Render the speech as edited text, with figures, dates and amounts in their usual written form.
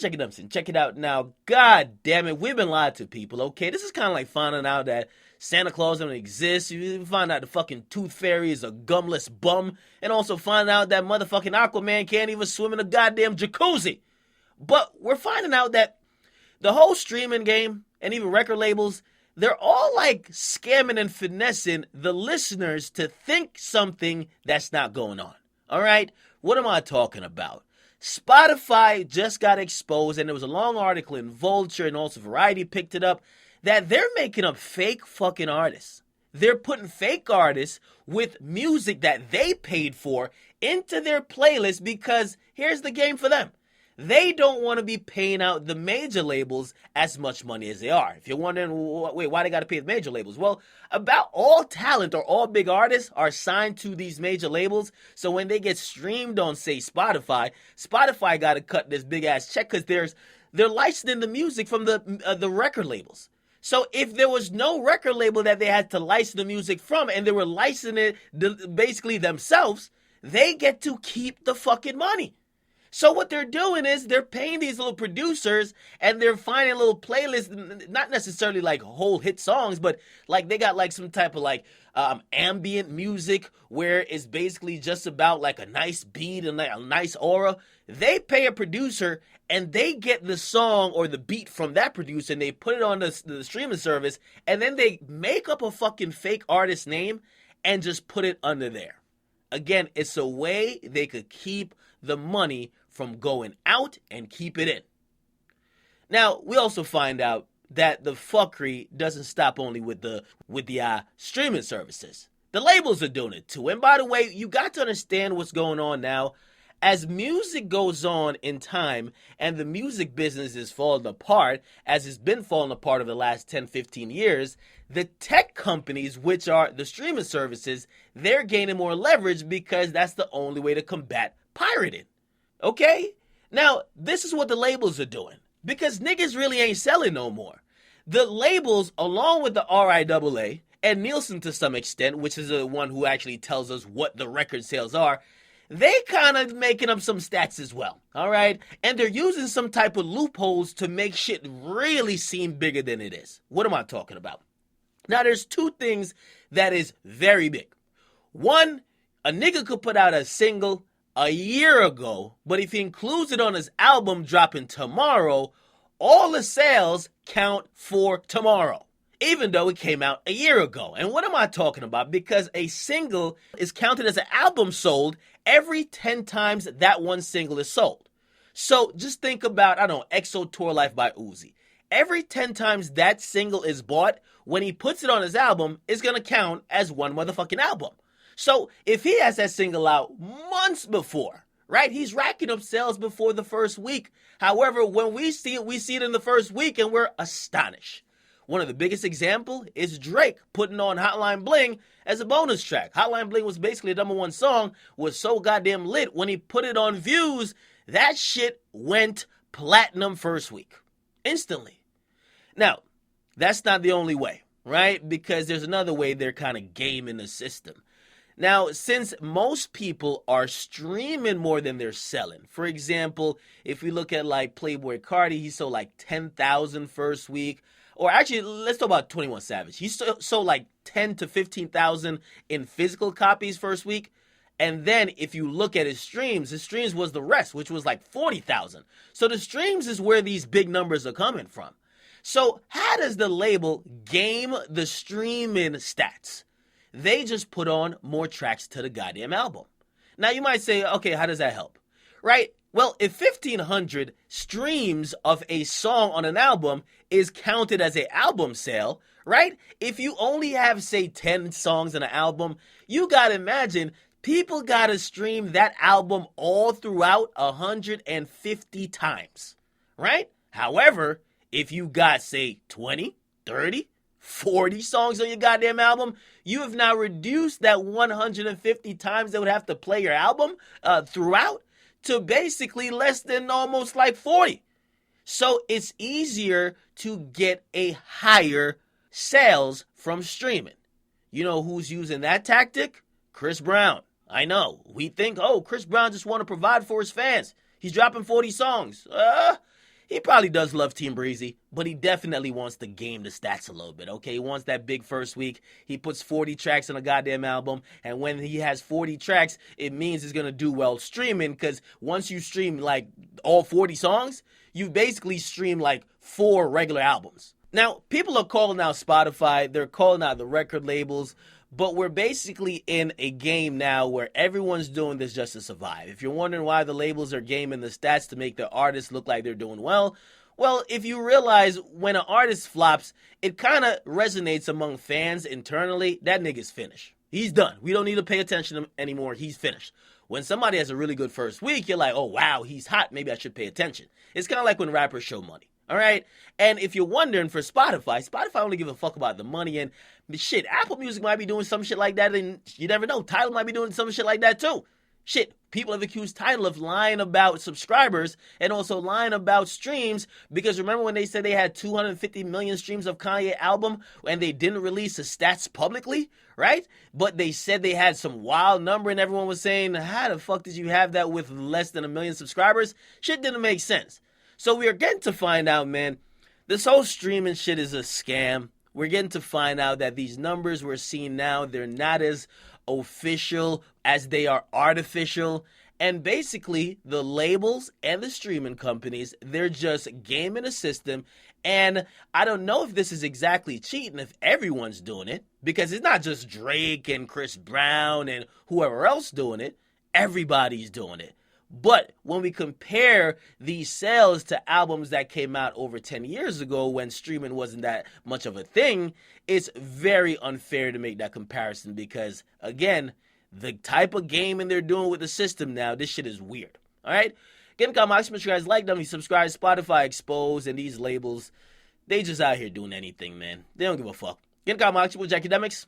check it out, check it out now. God damn it, we've been lied to, people, okay? This is kind of like finding out that Santa Claus doesn't exist. You find out the fucking Tooth Fairy is a gumless bum. And also find out that motherfucking Aquaman can't even swim in a goddamn jacuzzi. But we're finding out that the whole streaming game and even record labels, they're all like scamming and finessing the listeners to think something that's not going on. All right? What am I talking about? Spotify just got exposed, and there was a long article in Vulture and also Variety picked it up, that they're making up fake fucking artists. They're putting fake artists with music that they paid for into their playlist because here's the game for them. They don't want to be paying out the major labels as much money as they are. If you're wondering, wait, why they got to pay the major labels? Well, about all talent or all big artists are signed to these major labels. So when they get streamed on, say, Spotify got to cut this big ass check because they're licensing the music from the record labels. So if there was no record label that they had to license the music from and they were licensing it basically themselves, they get to keep the fucking money. So what they're doing is they're paying these little producers and they're finding little playlists, not necessarily like whole hit songs, but like they got like some type of like ambient music where it's basically just about like a nice beat and like a nice aura. They pay a producer and they get the song or the beat from that producer and they put it on the streaming service and then they make up a fucking fake artist name and just put it under there. Again, it's a way they could keep the money from going out and keep it in. Now, we also find out that the fuckery doesn't stop only with the streaming services. The labels are doing it too. And by the way, you got to understand what's going on now. As music goes on in time and the music business is falling apart, as it's been falling apart over the last 10, 15 years, the tech companies, which are the streaming services, they're gaining more leverage because that's the only way to combat pirating. Okay? Now, this is what the labels are doing because niggas really ain't selling no more. The labels, along with the RIAA and Nielsen to some extent, which is the one who actually tells us what the record sales are, they kind of making up some stats as well, all right? And they're using some type of loopholes to make shit really seem bigger than it is. What am I talking about? Now, there's two things that is very big. One, a nigga could put out a single a year ago, but if he includes it on his album dropping tomorrow, all the sales count for tomorrow, even though it came out a year ago. And what am I talking about? Because a single is counted as an album sold every 10 times that one single is sold. So just think about, I don't know, EXO Tour Life by Uzi. Every 10 times that single is bought, when he puts it on his album, it's going to count as one motherfucking album. So if he has that single out months before, right, he's racking up sales before the first week. However, when we see it in the first week and we're astonished. One of the biggest examples is Drake putting on Hotline Bling as a bonus track. Hotline Bling was basically a #1 song, was so goddamn lit. When he put it on Views, that shit went platinum first week. Instantly. Now, that's not the only way, right? Because there's another way they're kind of gaming the system. Now, since most people are streaming more than they're selling, for example, if we look at like Playboi Carti, he sold like 10,000 first week. Or actually, let's talk about 21 Savage. He sold like 10 to 15,000 in physical copies first week. And then if you look at his streams was the rest, which was like 40,000. So the streams is where these big numbers are coming from. So how does the label game the streaming stats? They just put on more tracks to the goddamn album. Now you might say, okay, how does that help? Right? Well, if 1,500 streams of a song on an album is counted as an album sale, right? If you only have, say, 10 songs in an album, you gotta imagine people gotta stream that album all throughout 150 times, right? However, if you got, say, 20, 30, 40 songs on your goddamn album, you have now reduced that 150 times they would have to play your album throughout to basically less than almost like 40. So it's easier to get a higher sales from streaming. You know who's using that tactic? Chris Brown. I know. We think, oh, Chris Brown just want to provide for his fans. He's dropping 40 songs. he probably does love Team Breezy, but he definitely wants to game the stats a little bit, okay? He wants that big first week. He puts 40 tracks on a goddamn album, and when he has 40 tracks, it means he's going to do well streaming, because once you stream, like, all 40 songs, you basically stream, like, 4 regular albums. Now, people are calling out Spotify, they're calling out the record labels, but we're basically in a game now where everyone's doing this just to survive. If you're wondering why the labels are gaming the stats to make their artists look like they're doing well, if you realize when an artist flops, it kind of resonates among fans internally. That nigga's finished. He's done. We don't need to pay attention to him anymore. He's finished. When somebody has a really good first week, you're like, oh, wow, he's hot. Maybe I should pay attention. It's kind of like when rappers show money. All right? And if you're wondering, for Spotify only give a fuck about the money. And shit, Apple Music might be doing some shit like that. And you never know. Tidal might be doing some shit like that too. Shit, people have accused Tidal of lying about subscribers and also lying about streams, because remember when they said they had 250 million streams of Kanye album and they didn't release the stats publicly, right? But they said they had some wild number and everyone was saying, how the fuck did you have that with less than 1 million subscribers? Shit didn't make sense. So we are getting to find out, man, this whole streaming shit is a scam. We're getting to find out that these numbers we're seeing now, they're not as official as they are artificial. And basically, the labels and the streaming companies, they're just gaming a system. And I don't know if this is exactly cheating if everyone's doing it, because it's not just Drake and Chris Brown and whoever else doing it. Everybody's doing it. But when we compare these sales to albums that came out over 10 years ago when streaming wasn't that much of a thing, it's very unfair to make that comparison because, again, the type of gaming they're doing with the system now, this shit is weird. All right? Akademiks, make sure you guys like them, you subscribe, Spotify exposed, and these labels, they just out here doing anything, man. They don't give a fuck. Akademiks, Akademiks.